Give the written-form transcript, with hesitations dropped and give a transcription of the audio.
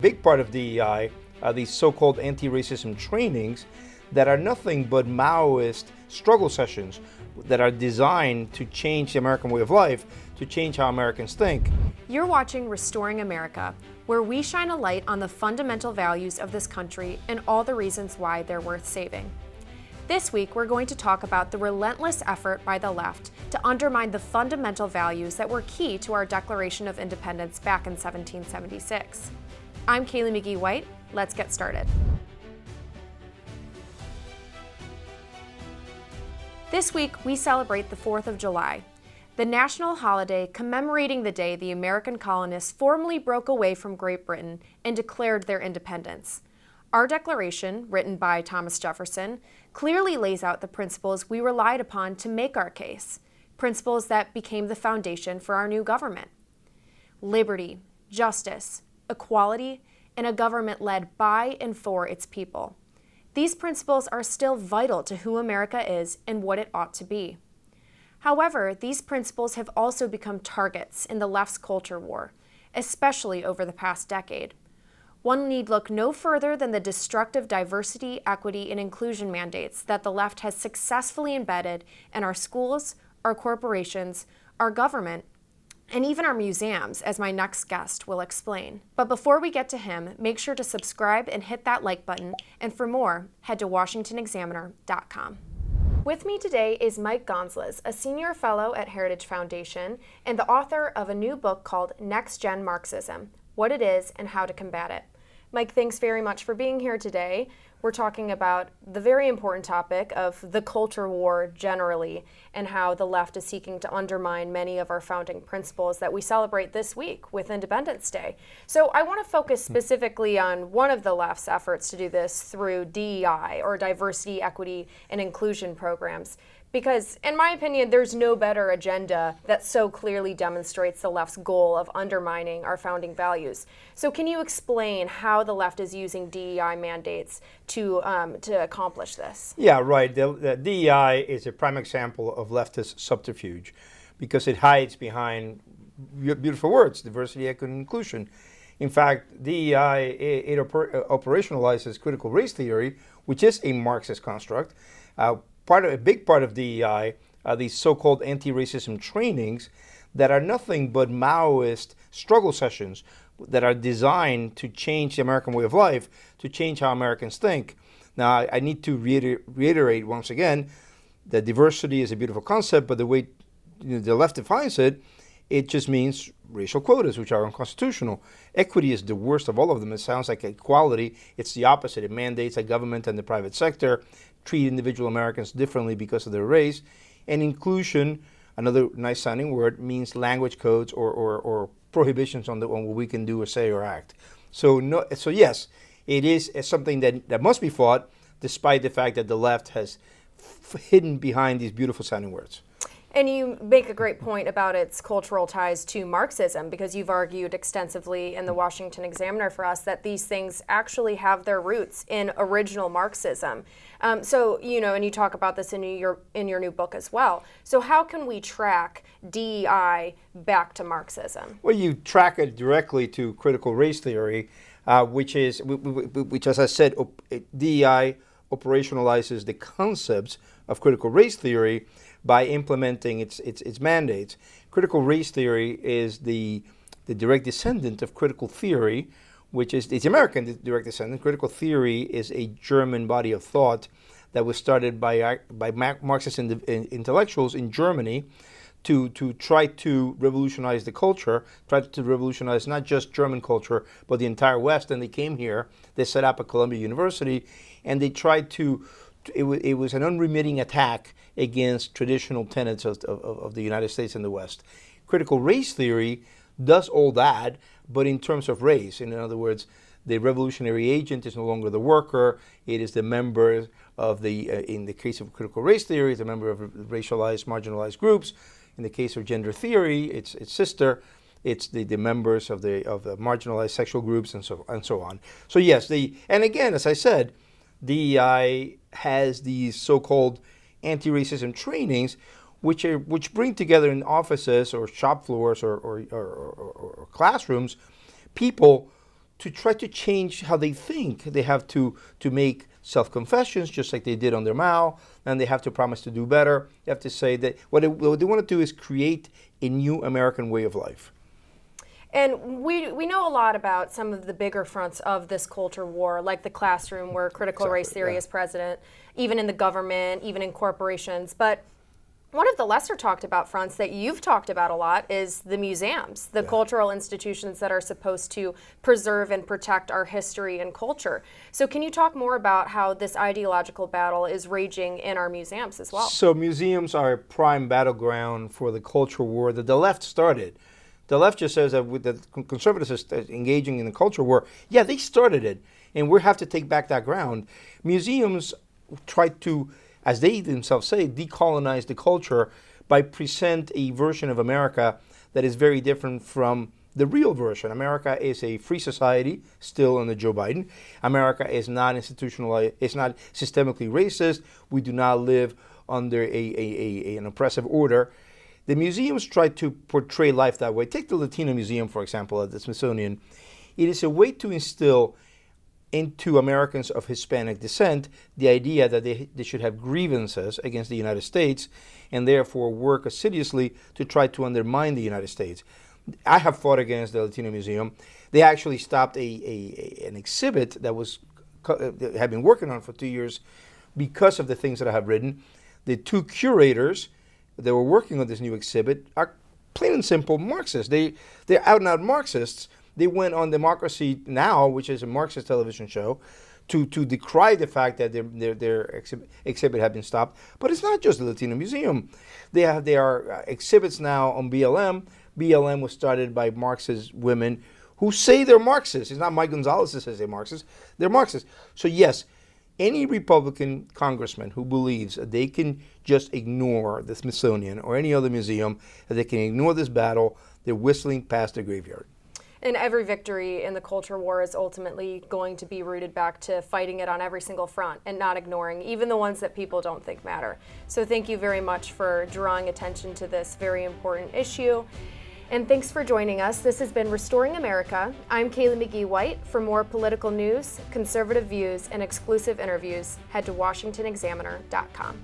Big part of DEI are these so-called anti-racism trainings that are nothing but Maoist struggle sessions that are designed to change the American way of life, to change how Americans think. You're watching Restoring America, where we shine a light on the fundamental values of this country and all the reasons why they're worth saving. This week, we're going to talk about the relentless effort by the left to undermine the fundamental values that were key to our Declaration of Independence back in 1776. I'm Kaylee McGee-White. Let's get started. This week, we celebrate the 4th of July, the national holiday commemorating the day the American colonists formally broke away from Great Britain and declared their independence. Our Declaration, written by Thomas Jefferson, clearly lays out the principles we relied upon to make our case, principles that became the foundation for our new government. Liberty, justice, equality, and a government led by and for its people. These principles are still vital to who America is and what it ought to be. However, these principles have also become targets in the left's culture war, especially over the past decade. One need look no further than the destructive diversity, equity, and inclusion mandates that the left has successfully embedded in our schools, our corporations, our government, and even our museums, as my next guest will explain. But before we get to him, make sure to subscribe and hit that like button, and for more, head to washingtonexaminer.com. With me today is Mike Gonzalez, a senior fellow at Heritage Foundation and the author of a new book called Next Gen Marxism: What It Is and How to Combat It. Mike, thanks very much for being here today. We're talking about the very important topic of the culture war generally and how the left is seeking to undermine many of our founding principles that we celebrate this week with Independence Day. So I want to focus specifically on one of the left's efforts to do this through DEI, or diversity, equity, and inclusion programs. Because, in my opinion, there's no better agenda that so clearly demonstrates the left's goal of undermining our founding values. So can you explain how the left is using DEI mandates to accomplish this? Yeah, right. The DEI is a prime example of leftist subterfuge because it hides behind beautiful words: diversity, equity, and inclusion. In fact, DEI, it operationalizes critical race theory, which is a Marxist construct. A big part of DEI are these so-called anti-racism trainings that are nothing but Maoist struggle sessions that are designed to change the American way of life, to change how Americans think. Now, I need to reiterate once again that diversity is a beautiful concept, but the way the left defines it, it just means racial quotas, which are unconstitutional. Equity is the worst of all of them. It sounds like equality. It's the opposite. It mandates that government and the private sector treat individual Americans differently because of their race. And inclusion, another nice sounding word, means language codes or prohibitions on what we can do or say or act. So yes, it is something that must be fought, despite the fact that the left has hidden behind these beautiful sounding words. And you make a great point about its cultural ties to Marxism, because you've argued extensively in the Washington Examiner for us that these things actually have their roots in original Marxism. And you talk about this in your new book as well. So how can we track DEI back to Marxism? Well, you track it directly to critical race theory, which, as I said, DEI operationalizes the concepts of critical race theory by implementing its mandates. Critical race theory is the direct descendant of critical theory, which is it's American direct descendant. Critical theory is a German body of thought that was started by Marxist intellectuals in Germany to try to revolutionize the culture, try to revolutionize not just German culture, but the entire West. And they came here, they set up a Columbia University, and they tried to, it was an unremitting attack against traditional tenets of the United States and the West. Critical race theory does all that, but in terms of race. In other words, the revolutionary agent is no longer the worker. It is the member of in the case of critical race theory, it's a member of racialized, marginalized groups. In the case of gender theory, it's sister. It's the members of the marginalized sexual groups and so on. So yes, and again, as I said, DEI has these so-called anti-racism trainings, which bring together in offices or shop floors or classrooms people to try to change how they think. They have to make self-confessions, just like they did on their Mao, and they have to promise to do better. They have to say that what they want to do is create a new American way of life. And we know a lot about some of the bigger fronts of this culture war, like the classroom where critical race theory is present, even in the government, even in corporations. But one of the lesser talked about fronts that you've talked about a lot is the museums, the cultural institutions that are supposed to preserve and protect our history and culture. So can you talk more about how this ideological battle is raging in our museums as well? So museums are a prime battleground for the culture war that the left started. The left just says that with the conservatives are engaging in the culture war. Yeah, they started it, and we have to take back that ground. Museums try to, as they themselves say, decolonize the culture by present a version of America that is very different from the real version. America is a free society, still under Joe Biden. America is not institutionalized, it's not systemically racist. We do not live under an oppressive order. The museums try to portray life that way. Take the Latino Museum, for example, at the Smithsonian. It is a way to instill into Americans of Hispanic descent the idea that they should have grievances against the United States and therefore work assiduously to try to undermine the United States. I have fought against the Latino Museum. They actually stopped an exhibit that had been working on for 2 years because of the things that I have written. The two curators that were working on this new exhibit are plain and simple Marxists. They're out and out Marxists. They went on Democracy Now!, which is a Marxist television show, to decry the fact that their exhibit had been stopped. But it's not just the Latino Museum. There are exhibits now on BLM. BLM was started by Marxist women who say they're Marxists. It's not Mike Gonzalez that says they're Marxists. They're Marxists. So yes, any Republican congressman who believes that they can just ignore the Smithsonian or any other museum, that they can ignore this battle, they're whistling past the graveyard. And every victory in the culture war is ultimately going to be rooted back to fighting it on every single front and not ignoring even the ones that people don't think matter. So thank you very much for drawing attention to this very important issue. And thanks for joining us. This has been Restoring America. I'm Kaylee McGee-White. For more political news, conservative views, and exclusive interviews, head to washingtonexaminer.com.